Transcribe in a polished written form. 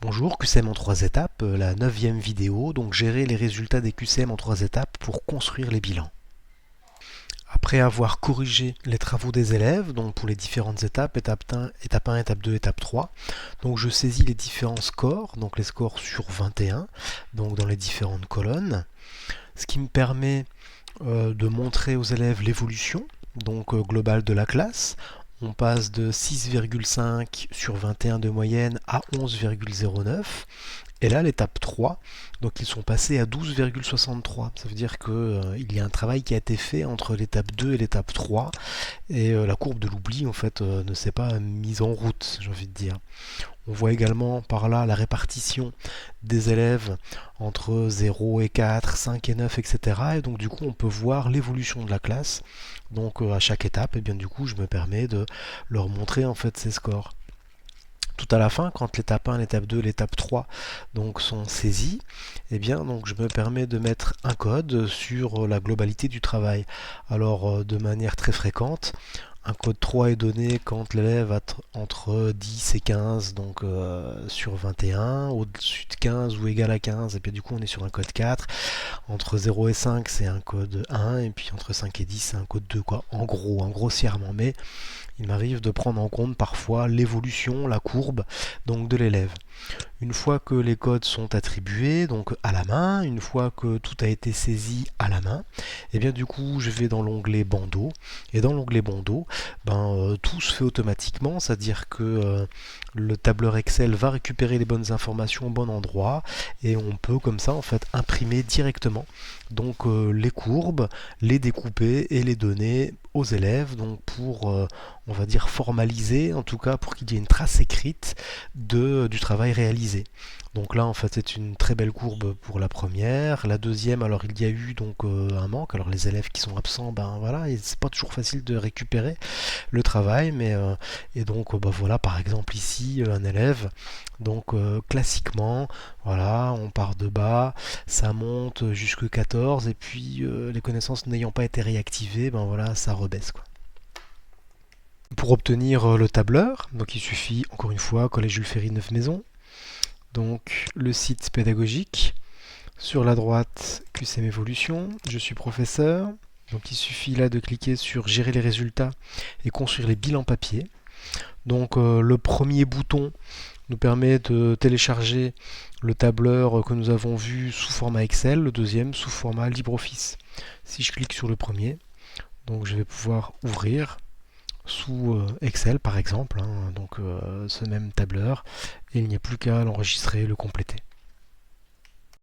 Bonjour, QCM en 3 étapes, la 9e vidéo, donc gérer les résultats des QCM en 3 étapes pour construire les bilans. Après avoir corrigé les travaux des élèves, donc pour les différentes étapes, étape 1, étape 2, étape 3, donc je saisis les différents scores, donc les scores sur 21, donc dans les différentes colonnes, ce qui me permet de montrer aux élèves l'évolution, donc globale de la classe. On passe de 6,5 sur 21 de moyenne à 11,09. Et là, l'étape 3, donc ils sont passés à 12,63. Ça veut dire qu'il y a un travail qui a été fait entre l'étape 2 et l'étape 3. Et la courbe de l'oubli, en fait, ne s'est pas mise en route, j'ai envie de dire. On voit également par là la répartition des élèves entre 0 et 4, 5 et 9, etc. Et donc du coup, on peut voir l'évolution de la classe. Donc à chaque étape, et bien du coup, je me permets de leur montrer en fait ces scores. Tout à la fin, quand l'étape 1, l'étape 2, l'étape 3 donc, sont saisies, eh bien, donc, je me permets de mettre un code sur la globalité du travail. Alors, de manière très fréquente, un code 3 est donné quand l'élève a entre 10 et 15 donc sur 21, au-dessus de 15 ou égal à 15, et puis du coup on est sur un code 4. Entre 0 et 5 c'est un code 1, et puis entre 5 et 10 c'est un code 2, quoi. En gros, grossièrement, mais il m'arrive de prendre en compte parfois l'évolution, la courbe donc de l'élève. Une fois que les codes sont attribués, donc à la main, une fois que tout a été saisi à la main, et bien du coup je vais dans l'onglet bandeau, et dans l'onglet bandeau, tout se fait automatiquement, c'est-à-dire que le tableur Excel va récupérer les bonnes informations au bon endroit, et on peut comme ça en fait imprimer directement donc les courbes, les découper et les donner aux élèves, donc pour on va dire formaliser, en tout cas pour qu'il y ait une trace écrite du travail réalisé. Donc là en fait c'est une très belle courbe pour la première. La deuxième, alors il y a eu donc un manque. Alors les élèves qui sont absents, ben voilà, et c'est pas toujours facile de récupérer le travail, mais et donc voilà par exemple ici un élève. Donc classiquement, voilà, on part de bas, ça monte jusque 14 et puis les connaissances n'ayant pas été réactivées, ben voilà, ça rebaisse, quoi. Pour obtenir le tableur, donc il suffit encore une fois Collège Jules Ferry 9 Maisons, donc le site pédagogique, sur la droite QCM Evolution, je suis professeur, donc il suffit là de cliquer sur gérer les résultats et construire les bilans papier. Donc le premier bouton nous permet de télécharger le tableur que nous avons vu sous format Excel, le deuxième sous format LibreOffice. Si je clique sur le premier, donc je vais pouvoir ouvrir sous Excel par exemple, hein, donc ce même tableur, et il n'y a plus qu'à l'enregistrer, le compléter.